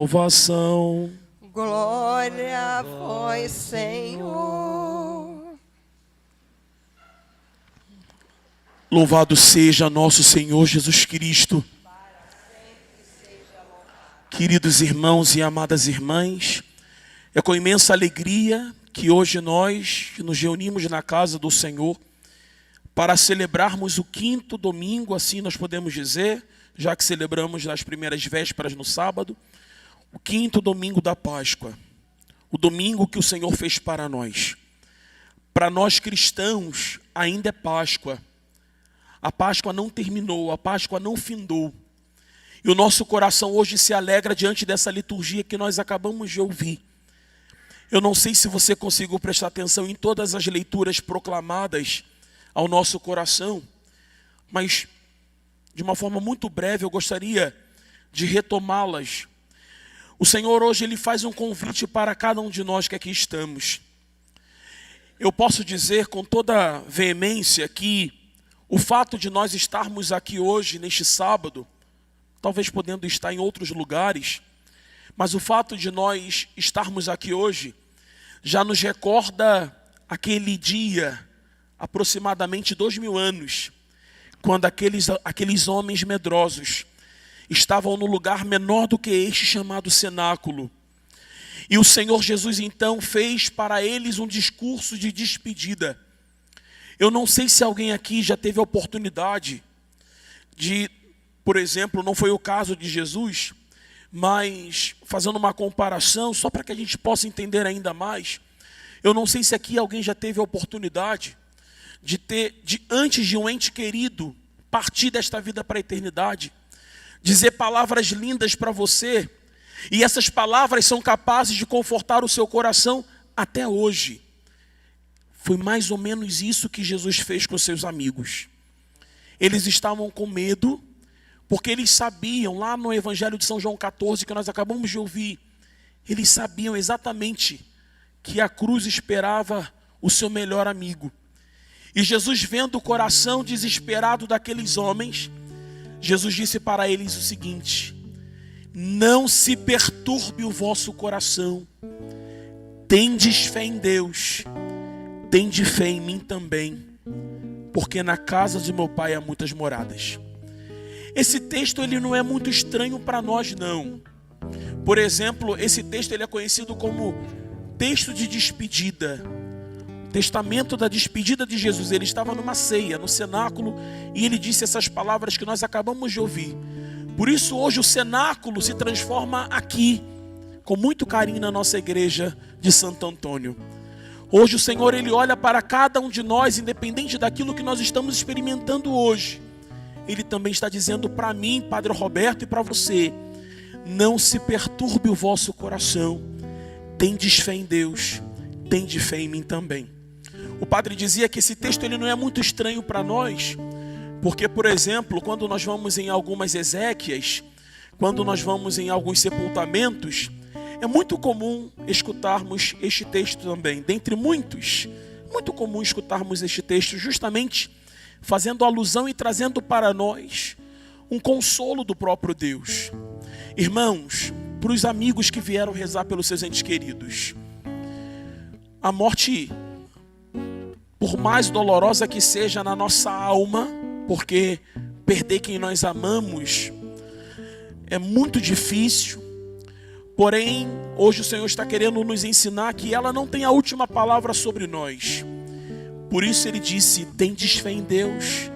Salvação. Glória a vós, Senhor. Louvado seja nosso Senhor Jesus Cristo. Queridos irmãos e amadas irmãs, é com imensa alegria que hoje nós nos reunimos na casa do Senhor para celebrarmos o quinto domingo, assim nós podemos dizer, já que celebramos nas primeiras vésperas no sábado, o quinto domingo da Páscoa, o domingo que o Senhor fez para nós. Para nós cristãos ainda é Páscoa. A Páscoa não terminou, a Páscoa não findou. E o nosso coração hoje se alegra diante dessa liturgia que nós acabamos de ouvir. Eu não sei se você conseguiu prestar atenção em todas as leituras proclamadas ao nosso coração, mas de uma forma muito breve eu gostaria de retomá-las. O Senhor hoje ele faz um convite para cada um de nós que aqui estamos. Eu posso dizer com toda veemência que o fato de nós estarmos aqui hoje, neste sábado, talvez podendo estar em outros lugares, mas o fato de nós estarmos aqui hoje já nos recorda aquele dia, aproximadamente 2000 anos, quando aqueles homens medrosos estavam no lugar menor do que este, chamado cenáculo. E o Senhor Jesus então fez para eles um discurso de despedida. Eu não sei se alguém aqui já teve a oportunidade de, por exemplo, não foi o caso de Jesus, mas fazendo uma comparação, só para que a gente possa entender ainda mais, eu não sei se aqui alguém já teve a oportunidade de antes de um ente querido partir desta vida para a eternidade, dizer palavras lindas para você, e essas palavras são capazes de confortar o seu coração até hoje. Foi mais ou menos isso que Jesus fez com seus amigos. Eles estavam com medo, porque eles sabiam, lá no Evangelho de São João 14, que nós acabamos de ouvir, eles sabiam exatamente que a cruz esperava o seu melhor amigo. E Jesus, vendo o coração desesperado daqueles homens, Jesus disse para eles o seguinte: não se perturbe o vosso coração, tendes fé em Deus, tende fé em mim também, porque na casa de meu pai há muitas moradas. Esse texto ele não é muito estranho para nós, não. Por exemplo, esse texto ele é conhecido como texto de despedida. Testamento da despedida de Jesus. Ele estava numa ceia, no cenáculo, e ele disse essas palavras que nós acabamos de ouvir. Por isso hoje o cenáculo se transforma aqui, com muito carinho, na nossa igreja de Santo Antônio. Hoje o Senhor ele olha para cada um de nós, independente daquilo que nós estamos experimentando hoje. Ele também está dizendo para mim, Padre Roberto, e para você: não se perturbe o vosso coração, tendes fé em Deus, tende fé em mim também. O padre dizia que esse texto ele não é muito estranho para nós, porque, por exemplo, quando nós vamos em algumas exéquias, quando nós vamos em alguns sepultamentos, é muito comum escutarmos este texto também. Dentre muitos, muito comum escutarmos este texto justamente fazendo alusão e trazendo para nós um consolo do próprio Deus. Irmãos, para os amigos que vieram rezar pelos seus entes queridos, a morte, por mais dolorosa que seja na nossa alma, porque perder quem nós amamos é muito difícil, porém, hoje o Senhor está querendo nos ensinar que ela não tem a última palavra sobre nós. Por isso ele disse: tendes fé em Deus,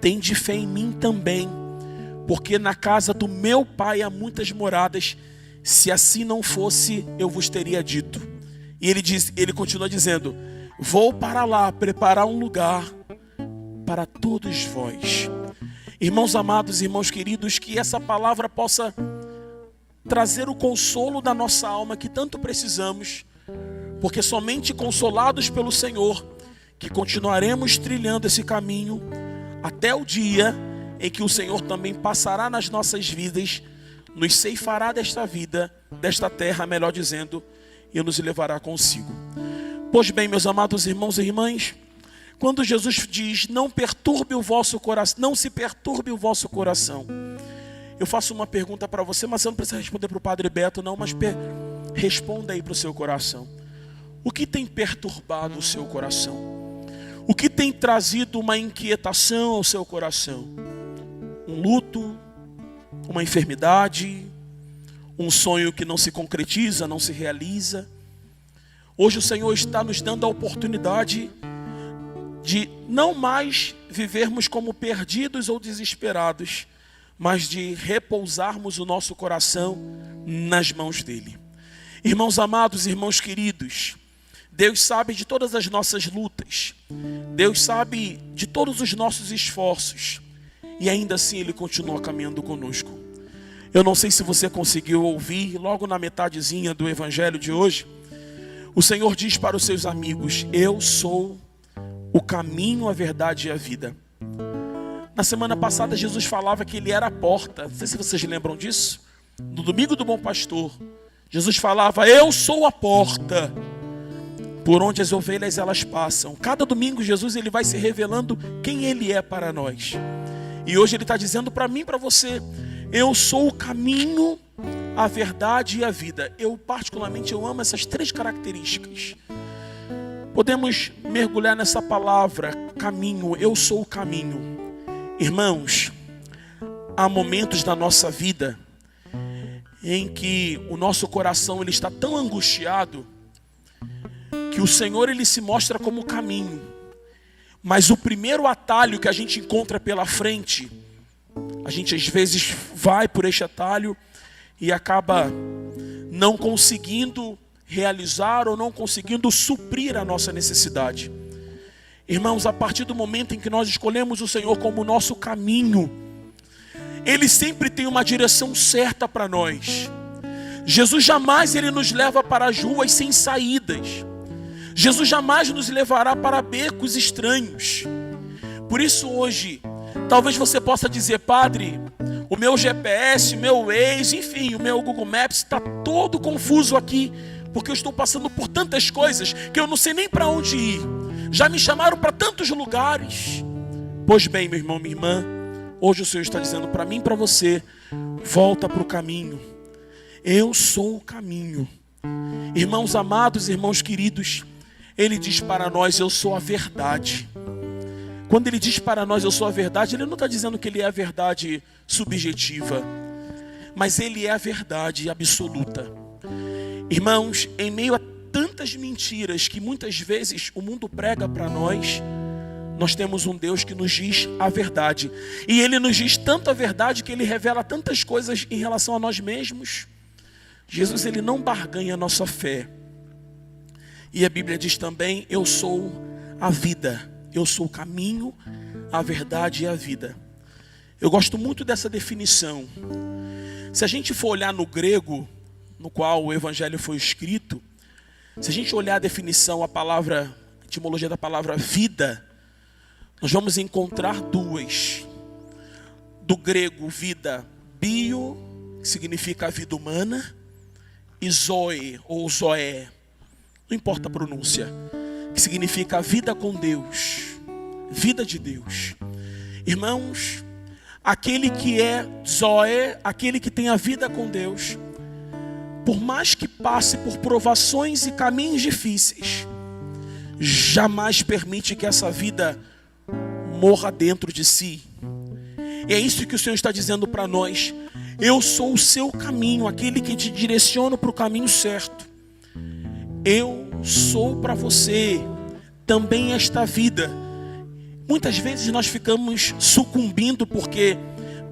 tende fé em mim também, porque na casa do meu pai há muitas moradas, se assim não fosse, eu vos teria dito. E ele continua dizendo: vou para lá preparar um lugar para todos vós. Irmãos amados, irmãos queridos, que essa palavra possa trazer o consolo da nossa alma que tanto precisamos, porque somente consolados pelo Senhor que continuaremos trilhando esse caminho até o dia em que o Senhor também passará nas nossas vidas, nos ceifará desta vida, desta terra, melhor dizendo, e nos levará consigo. Pois bem, meus amados irmãos e irmãs, quando Jesus diz: não perturbe o vosso coração, não se perturbe o vosso coração, Eu faço uma pergunta para você, mas você não precisa responder para o Padre Beto não, mas responda aí para o seu coração. O que tem perturbado o seu coração? O que tem trazido uma inquietação ao seu coração? Um luto? Uma enfermidade? Um sonho que não se concretiza, não se realiza? Hoje o Senhor está nos dando a oportunidade de não mais vivermos como perdidos ou desesperados, mas de repousarmos o nosso coração nas mãos dele. Irmãos amados, irmãos queridos, Deus sabe de todas as nossas lutas, Deus sabe de todos os nossos esforços, e ainda assim Ele continua caminhando conosco. Eu não sei se você conseguiu ouvir, logo na metadezinha do Evangelho de hoje, o Senhor diz para os seus amigos: eu sou o caminho, a verdade e a vida. Na semana passada Jesus falava que Ele era a porta. Não sei se vocês lembram disso. No domingo do Bom Pastor, Jesus falava: eu sou a porta, por onde as ovelhas elas passam. Cada domingo Jesus ele vai se revelando quem Ele é para nós. E hoje Ele está dizendo para mim e para você: eu sou o caminho, a verdade e a vida. Eu particularmente amo essas três características. Podemos mergulhar nessa palavra, caminho. Eu sou o caminho. Irmãos, há momentos da nossa vida em que o nosso coração ele está tão angustiado que o Senhor ele se mostra como o caminho. Mas o primeiro atalho que a gente encontra pela frente, a gente às vezes vai por este atalho e acaba não conseguindo realizar ou não conseguindo suprir a nossa necessidade. Irmãos, a partir do momento em que nós escolhemos o Senhor como nosso caminho, Ele sempre tem uma direção certa para nós. Jesus jamais Ele nos leva para as ruas sem saídas. Jesus jamais nos levará para becos estranhos. Por isso hoje, talvez você possa dizer: Padre, o meu GPS, o meu Waze, enfim, o meu Google Maps está todo confuso aqui, porque eu estou passando por tantas coisas que eu não sei nem para onde ir. Já me chamaram para tantos lugares. Pois bem, meu irmão, minha irmã, hoje o Senhor está dizendo para mim e para você: volta para o caminho. Eu sou o caminho. Irmãos amados, irmãos queridos, Ele diz para nós: eu sou a verdade. Quando Ele diz para nós: eu sou a verdade, Ele não está dizendo que Ele é a verdade subjetiva, mas Ele é a verdade absoluta. Irmãos, em meio a tantas mentiras que muitas vezes o mundo prega para nós, nós temos um Deus que nos diz a verdade. E Ele nos diz tanto a verdade que Ele revela tantas coisas em relação a nós mesmos. Jesus, Ele não barganha a nossa fé. E a Bíblia diz também: eu sou a vida. Eu sou o caminho, a verdade e a vida. Eu gosto muito dessa definição. Se a gente for olhar no grego, no qual o Evangelho foi escrito, se a gente olhar a definição, a etimologia da palavra vida, nós vamos encontrar duas. Do grego, vida, bio, que significa a vida humana, e zoe, ou zoé, não importa a pronúncia, que significa a vida com Deus, vida de Deus. Irmãos, aquele que é zoé, aquele que tem a vida com Deus, por mais que passe por provações e caminhos difíceis, jamais permite que essa vida morra dentro de si. E é isso que o Senhor está dizendo para nós: eu sou o seu caminho, aquele que te direciona para o caminho certo. Eu sou para você também esta vida. Muitas vezes nós ficamos sucumbindo porque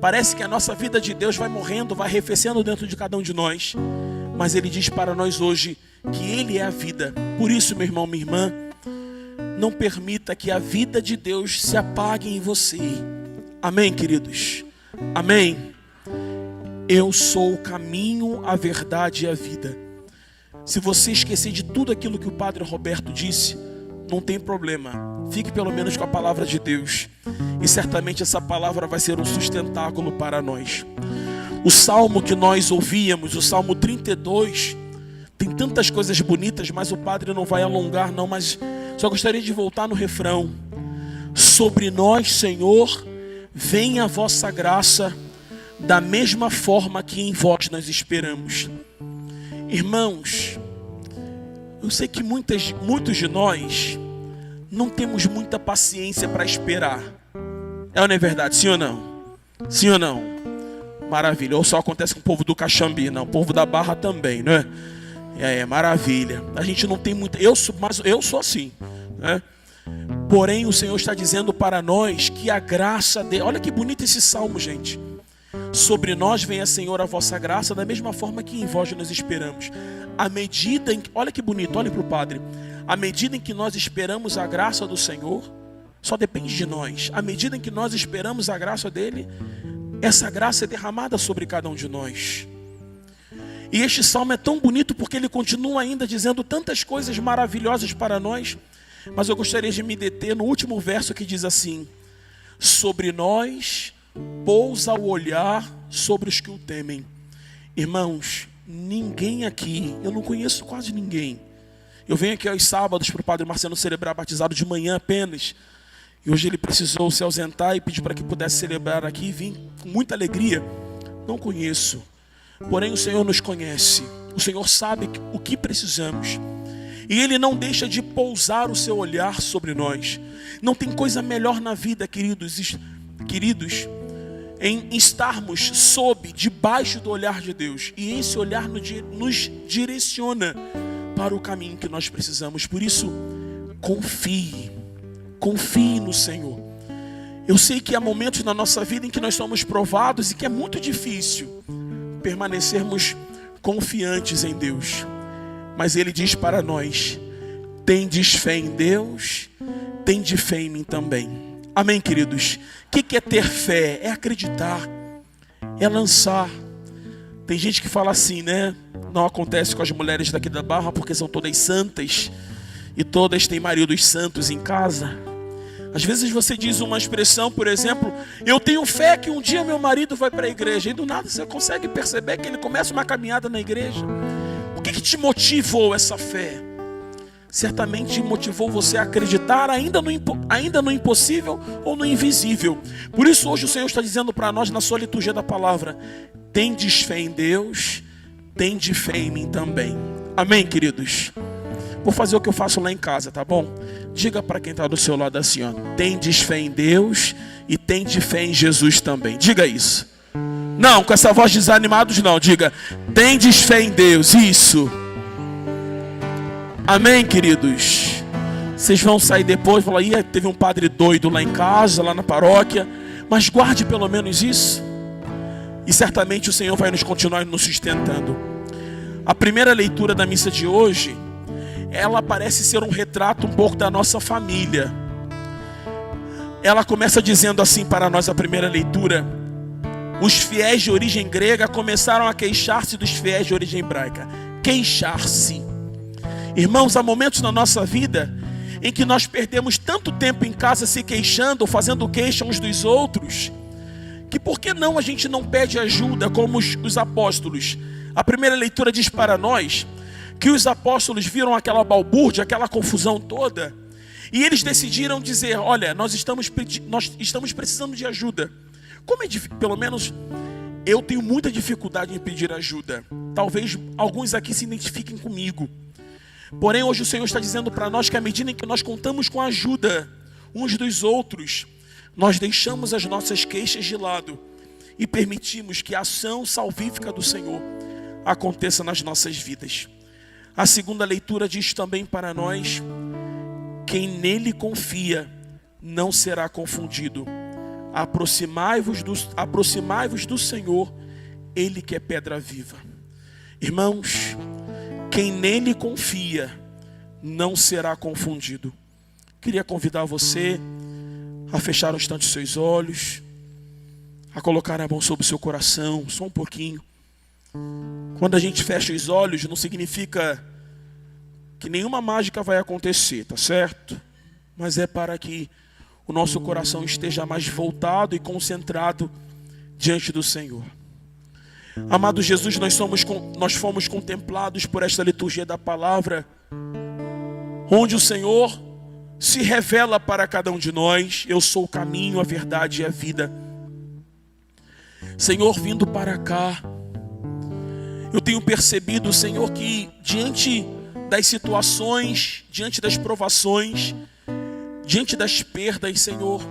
parece que a nossa vida de Deus vai morrendo, vai arrefecendo dentro de cada um de nós. Mas Ele diz para nós hoje que Ele é a vida. Por isso, meu irmão, minha irmã, não permita que a vida de Deus se apague em você. Amém, queridos? Amém? Eu sou o caminho, a verdade e a vida. Se você esquecer de tudo aquilo que o Padre Roberto disse, não tem problema. Fique pelo menos com a palavra de Deus. E certamente essa palavra vai ser um sustentáculo para nós. O salmo que nós ouvíamos, o Salmo 32, tem tantas coisas bonitas, mas o Padre não vai alongar não, mas só gostaria de voltar no refrão. Sobre nós, Senhor, venha a vossa graça, da mesma forma que em vós nós esperamos. Irmãos, eu sei que muitos de nós não temos muita paciência para esperar. É ou não é verdade? Sim ou não? Sim ou não? Maravilha. Ou só acontece com o povo do Caxambi? Não, o povo da Barra também, né? Maravilha. A gente não tem muita... eu sou assim, né? Porém, o Senhor está dizendo para nós que a graça dele... Olha que bonito esse salmo, gente. Sobre nós venha, Senhor, a vossa graça, da mesma forma que em vós nós esperamos. À medida em que... Olha que bonito, olhe para o Padre. À medida em que nós esperamos a graça do Senhor, só depende de nós. À medida em que nós esperamos a graça dele, essa graça é derramada sobre cada um de nós. E este salmo é tão bonito porque ele continua ainda dizendo tantas coisas maravilhosas para nós. Mas eu gostaria de me deter no último verso que diz assim: sobre nós pousa o olhar sobre os que o temem. Irmãos, ninguém aqui, eu não conheço quase ninguém. Eu venho aqui aos sábados para o Padre Marcelo celebrar batizado de manhã apenas. E hoje ele precisou se ausentar e pediu para que pudesse celebrar aqui. E vim com muita alegria. Não conheço. Porém o Senhor nos conhece. O Senhor sabe o que precisamos. E Ele não deixa de pousar o seu olhar sobre nós. Não tem coisa melhor na vida, queridos, em estarmos debaixo do olhar de Deus. E esse olhar nos direciona para o caminho que nós precisamos. Por isso, confie no Senhor. Eu sei que há momentos na nossa vida em que nós somos provados e que é muito difícil permanecermos confiantes em Deus. Mas Ele diz para nós: tendes fé em Deus, tende fé em mim também. Amém, queridos? O que é ter fé? É acreditar, é lançar. Tem gente que fala assim, né? Não acontece com as mulheres daqui da Barra porque são todas santas e todas têm maridos santos em casa. Às vezes você diz uma expressão, por exemplo: eu tenho fé que um dia meu marido vai para a igreja. E do nada você consegue perceber que ele começa uma caminhada na igreja. O que te motivou essa fé? Certamente motivou você a acreditar ainda no impossível ou no invisível. Por isso hoje o Senhor está dizendo para nós na sua liturgia da palavra: tendes fé em Deus, tende fé em mim também. Amém, queridos? Vou fazer o que eu faço lá em casa, tá bom? Diga para quem está do seu lado assim, ó: tendes fé em Deus e tende fé em Jesus também. Diga isso. Não, com essa voz desanimados não. Diga: tendes fé em Deus. Isso. Amém, queridos? Vocês vão sair depois e falar: ih, teve um padre doido lá em casa, lá na paróquia. Mas guarde pelo menos isso. E certamente o Senhor vai nos continuar nos sustentando. A primeira leitura da missa de hoje, ela parece ser um retrato um pouco da nossa família. Ela começa dizendo assim para nós, a primeira leitura: os fiéis de origem grega começaram a queixar-se dos fiéis de origem hebraica. Queixar-se. Irmãos, há momentos na nossa vida em que nós perdemos tanto tempo em casa se queixando, ou fazendo queixa uns dos outros, que por que não a gente não pede ajuda como os apóstolos? A primeira leitura diz para nós que os apóstolos viram aquela balbúrdia, aquela confusão toda, e eles decidiram dizer: olha, nós estamos precisando de ajuda. Como é difícil, pelo menos eu tenho muita dificuldade em pedir ajuda. Talvez alguns aqui se identifiquem comigo. Porém, hoje o Senhor está dizendo para nós que à medida em que nós contamos com a ajuda uns dos outros, nós deixamos as nossas queixas de lado e permitimos que a ação salvífica do Senhor aconteça nas nossas vidas. A segunda leitura diz também para nós: quem nele confia não será confundido. Aproximai-vos do Senhor, Ele que é pedra viva. Irmãos, quem nele confia não será confundido. Queria convidar você a fechar um instante os seus olhos, a colocar a mão sobre o seu coração, só um pouquinho. Quando a gente fecha os olhos, não significa que nenhuma mágica vai acontecer, tá certo? Mas é para que o nosso coração esteja mais voltado e concentrado diante do Senhor. Amado Jesus, nós fomos contemplados por esta liturgia da palavra, onde o Senhor se revela para cada um de nós: eu sou o caminho, a verdade e a vida. Senhor, vindo para cá, eu tenho percebido, Senhor, que diante das situações, diante das provações, diante das perdas, Senhor,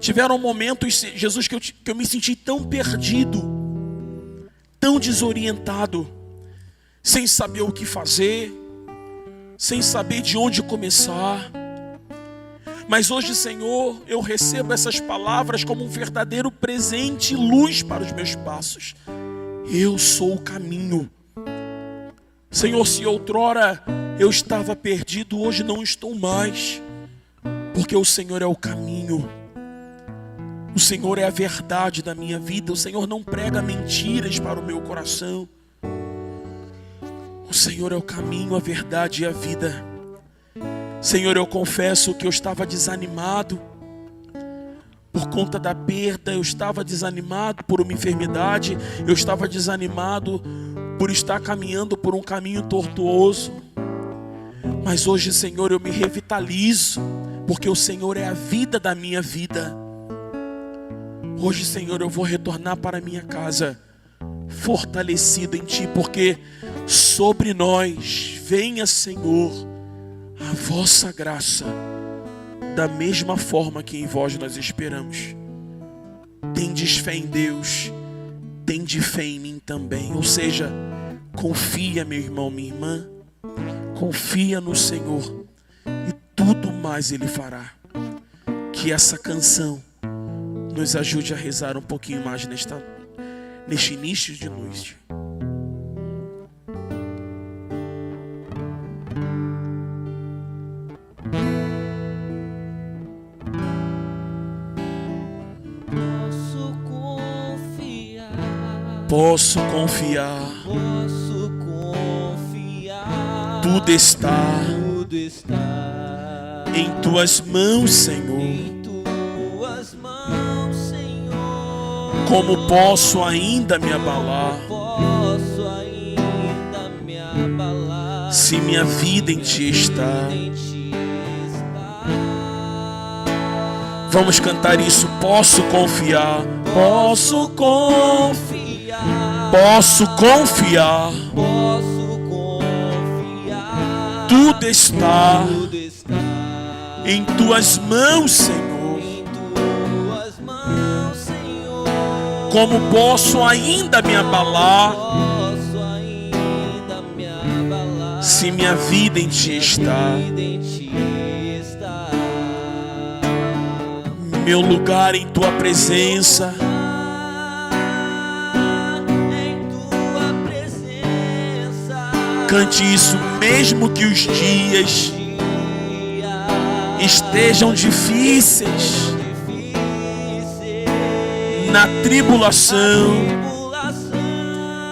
tiveram momentos, Jesus, que eu me senti tão perdido, tão desorientado, sem saber o que fazer, sem saber de onde começar. Mas hoje, Senhor, eu recebo essas palavras como um verdadeiro presente e luz para os meus passos. Eu sou o caminho. Senhor, se outrora eu estava perdido, hoje não estou mais, porque o Senhor é o caminho. O Senhor é a verdade da minha vida. O Senhor não prega mentiras para o meu coração. O Senhor é o caminho, a verdade e a vida. Senhor, eu confesso que eu estava desanimado por conta da perda, eu estava desanimado por uma enfermidade, eu estava desanimado por estar caminhando por um caminho tortuoso. Mas hoje, Senhor, eu me revitalizo, porque o Senhor é a vida da minha vida. Hoje, Senhor, eu vou retornar para minha casa fortalecido em Ti, porque sobre nós venha, Senhor, a vossa graça, da mesma forma que em vós nós esperamos. Tendes fé em Deus, tende fé em mim também. Ou seja, confia, meu irmão, minha irmã, confia no Senhor e tudo mais Ele fará. Que essa canção nos ajude a rezar um pouquinho mais neste início de noite. Posso confiar, tudo está em Tuas mãos, Senhor. Como posso ainda me abalar, se minha vida em Ti está? Vamos cantar isso. Posso confiar, posso confiar. Posso confiar, tudo está em Tuas mãos, Senhor. Como posso ainda me abalar, se minha vida em Ti está? Meu lugar em Tua presença, cante isso mesmo que os dias estejam difíceis, na tribulação.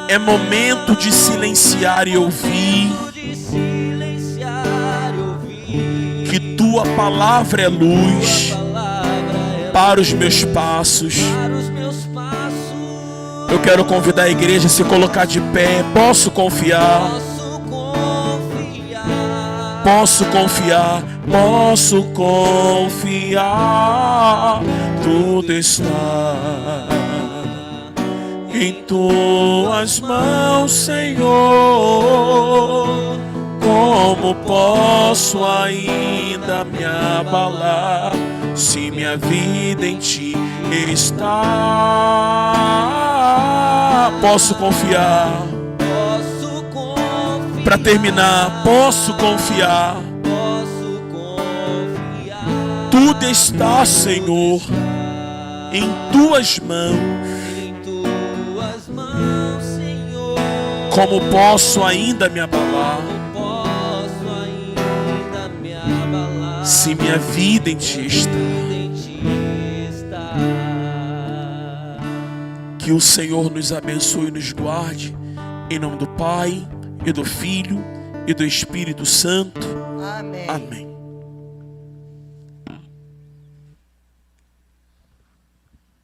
É momento de silenciar e ouvir que Tua palavra é luz para os meus passos. Eu quero convidar a igreja a se colocar de pé. Posso confiar, posso confiar, posso confiar. Tudo está em Tuas mãos, Senhor. Como posso ainda me abalar, se minha vida em Ti está? Posso confiar. Para terminar, posso confiar. Tudo está, Senhor, em Tuas mãos. Como posso ainda me abalar, se minha vida em Ti está? Que o Senhor nos abençoe e nos guarde, em nome do Pai, e do Filho, e do Espírito Santo. Amém. Amém.